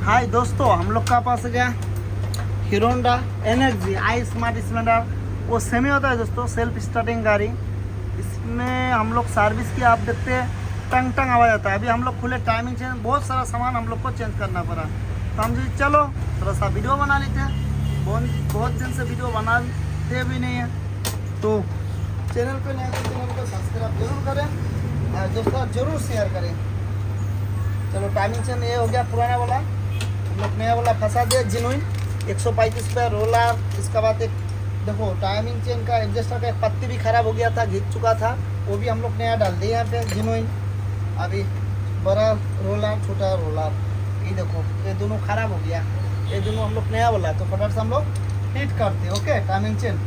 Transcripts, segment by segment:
हाय दोस्तों, हम लोग का पास गया हीरो होंडा एनर्जी आई स्मार्ट स्प्लेंडर। वो सेमी होता है दोस्तों, सेल्फ स्टार्टिंग गाड़ी। इसमें हम लोग सर्विस की आप देखते हैं टंग टंग आवाज़ आता है। अभी हम लोग खुले टाइमिंग चेंज, बहुत सारा सामान हम लोग को चेंज करना पड़ा, तो हम जी चलो थोड़ा सा वीडियो बना लेते हैं। बहुत दिन से वीडियो बनाते भी नहीं है, तो चैनल पे नया चैनल को सब्सक्राइब जरूर करें और दोस्तों जरूर शेयर करें। चलो टाइमिंग चेन ये हो गया पुराना वाला, हम लोग नया वाला फंसा दिया जिनोइन 135 पे रोलर। इसके बाद एक देखो टाइमिंग चेन का एडजस्टर का एक पत्ती भी खराब हो गया था, घिस चुका था, वो भी हम लोग नया डाल दिए यहाँ पे जिनोइन। अभी बड़ा रोलर छोटा रोलर, ये देखो ये दोनों खराब हो गया, ये दोनों हम लोग नया वाला, तो फटाफट से हम लोग फिट करते। ओके टाइमिंग चेन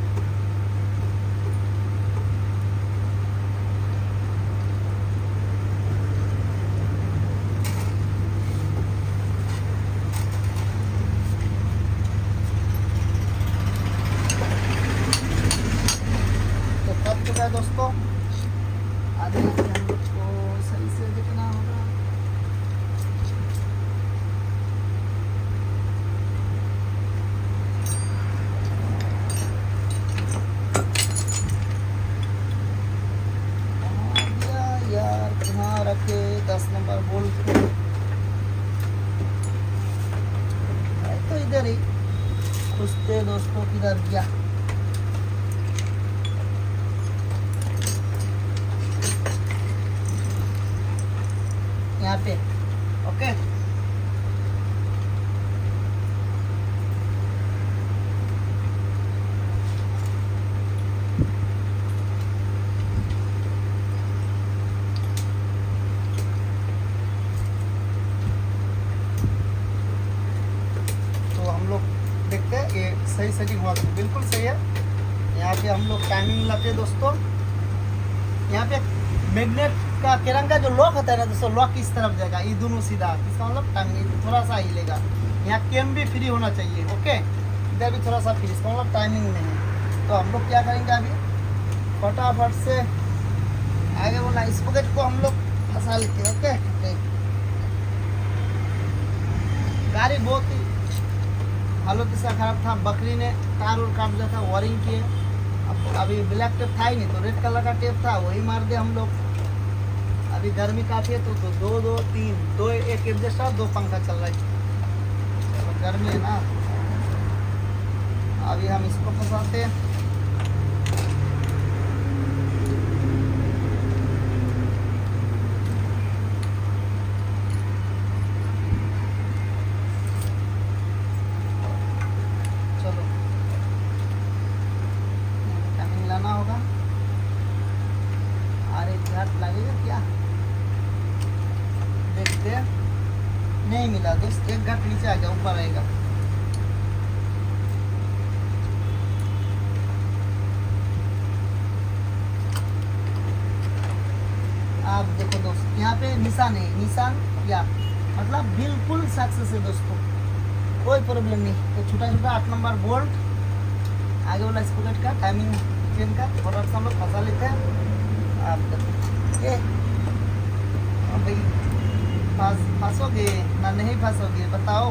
है दोस्तों। आगे हम लोग को सही से देखना होगा। यार कहाँ रखे 10 नंबर बोल्ट को, तो इधर ही खुजते दोस्तों, किधर गया। यहाँ पे ओके। तो हम लोग देखते हैं ये सही सेटिंग हुआ, तो बिल्कुल सही है। यहाँ पे हम लोग टाइमिंग लाते दोस्तों। यहाँ पे मैग्नेट का केरंग का जो लॉक होता है ना दोस्तों, लॉक इस तरफ जाएगा, ये दोनों सीधा, इसका मतलब टाइमिंग थोड़ा सा हिलेगा। यहाँ केम भी फ्री होना चाहिए, ओके। इधर भी थोड़ा सा फ्री, इसका मतलब टाइमिंग नहीं है। तो हम लोग क्या करेंगे अभी फटाफट से आगे बोला, इस पॉकेट को हम लोग फंसा लेते हैं। ओके गाड़ी बहुत ही हालत इसका खराब था, बकरी ने तार और काट दिया था, वायरिंग किए। अभी ब्लैक टेप था ही नहीं, तो रेड कलर का टेप था, वही मार दिया हम लोग। अभी गर्मी काफ़ी है, तो दो एक एडजस्टर 2 पंखा चल रहा है, तो गर्मी है ना। अभी हम इसको फंसाते हैं। चलो टाइमिंग लाना होगा। अरे घाट लगेगा क्या, देखते हैं। नहीं मिला दोस्त, एक घाट नीचे आ गया, ऊपर आएगा। आप देखो दोस्त, यहाँ पे निशान है, निशान या मतलब बिल्कुल सक्सेस है दोस्तों, कोई प्रॉब्लम नहीं। तो छोटा छोटा 8 नंबर बोल्ट आगे वाला स्पॉकेट का टाइमिंग चेन का थोड़ा सा हम लोग फंसा लेते हैं। आप देखो भाई फंसोगे ना नहीं फंसोगे बताओ।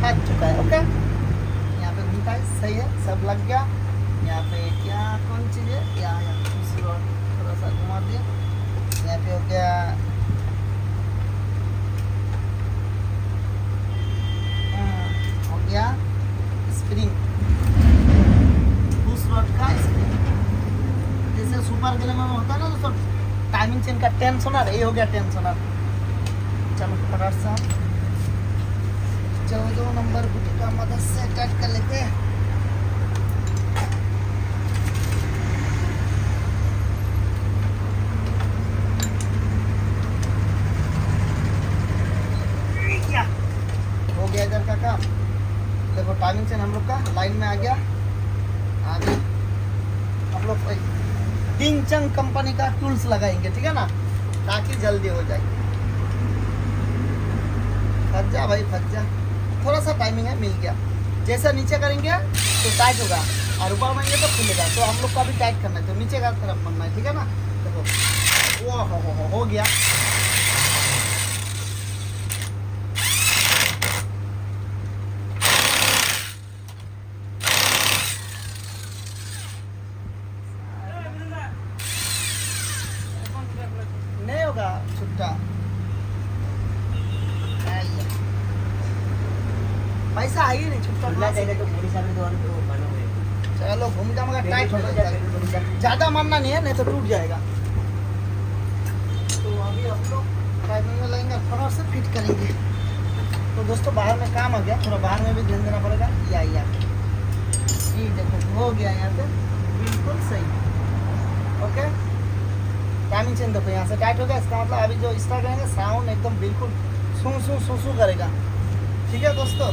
फंस चुका है, ओके। यहाँ पे घूमता है, सही है, सब लग गया। यहाँ पे क्या कौन चीज़ है, यहाँ दूसरी ओर थोड़ा सा घुमा दिया। यहाँ पे हो गया हो गया स्प्रिंग, उस रोड का स्प्रिंग, जैसे सुपर ग्लैमर में होता है ना दोस्तों टाइमिंग चेन का टेंशनर, ये हो गया टेंशनर। चलो फटाफट से 14 नंबर गुटी का मदद से टाइट कर लेते हैं। हो गया इधर का काम। देखो टाइमिंग चेन हम लोग का लाइन में आ गया। आगे हम लोग टिंग चंग कंपनी का टूल्स लगाएंगे, ठीक है ना, ताकि जल्दी हो जाए। फंस जा भाई फंस जा, थोड़ा सा टाइमिंग है, मिल गया। जैसा नीचे करेंगे तो टाइट होगा और ऊपर मारेंगे तो खुलेगा, तो हम लोग का भी टाइट करना है, तो नीचे का तरफ बनना है, ठीक है ना। देखो वो हो गया। होगा छुट्टा। पैसा है ही नहीं छुट्टा तो पूरी सामने तो बना हुआ है। चलो घूम का मगर टाइट हो जाता है, ज़्यादा मारना नहीं है, नहीं तो टूट जाएगा। तो अभी हम लोग टाइमिंग में लेंगे, थोड़ा से फिट करेंगे। तो दोस्तों बाहर में काम आ गया, थोड़ा बाहर में भी ध्यान देना पड़ेगा। या ये देखो हो गया यहाँ पे बिल्कुल सही। ओके टाइमिंग चेंज देखो, यहाँ से टाइट हो गया, इसका मतलब अभी जो स्टार्ट करेंगे साउंड एकदम बिल्कुल सू सू सू सू करेगा। ठीक है दोस्तों,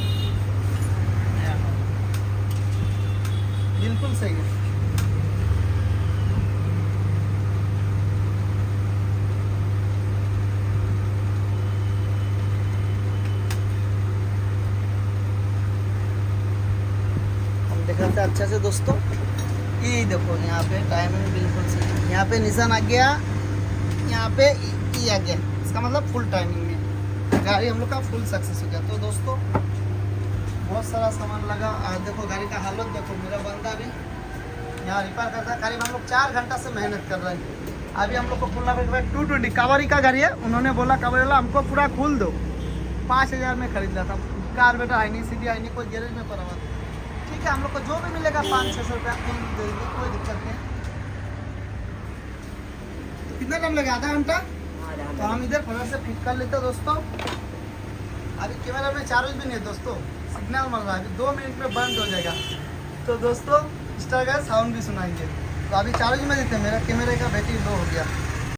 बिल्कुल सही है। हम दिखाते हैं अच्छा से दोस्तों, ये देखो यहाँ पे टाइमिंग बिल्कुल सही है। यहाँ पे निशान आ गया, यहाँ पे ई आ गया, इसका मतलब फुल टाइमिंग में गाड़ी हम लोग का फुल सक्सेस हो गया। तो दोस्तों बहुत सारा सामान लगा, देखो गाड़ी का हालत देखो। मेरा बंदा भी यहाँ रिपेयर करता है, करीब हम लोग 4 घंटा से मेहनत कर रहे हैं। अभी हम लोग को खुलना पड़ेगा 220 कावरी का गाड़ी है। उन्होंने बोला कावरी वाला हमको पूरा खोल दो, 5000 में खरीद लिया था। कार बेटा है नहीं, सीधी आई नहीं, कोई गैरेज में पड़ा हुआ। ठीक है हम लोग को जो भी मिलेगा 500-600 रुपया दे देंगे, कोई दिक्कत नहीं। तो कितना टाइम लगेगा? आधा घंटा। तो हम इधर फटाफट से फिट कर लेते हैं दोस्तों। अभी कैमरा में चार्ज भी नहीं है दोस्तों, सिग्नल मर रहा है, अभी 2 मिनट में बंद हो जाएगा। तो दोस्तों इंस्टा का साउंड भी सुनाएंगे। तो अभी चार्ज में देते हैं, मेरा कैमरे का बैटरी लो हो गया।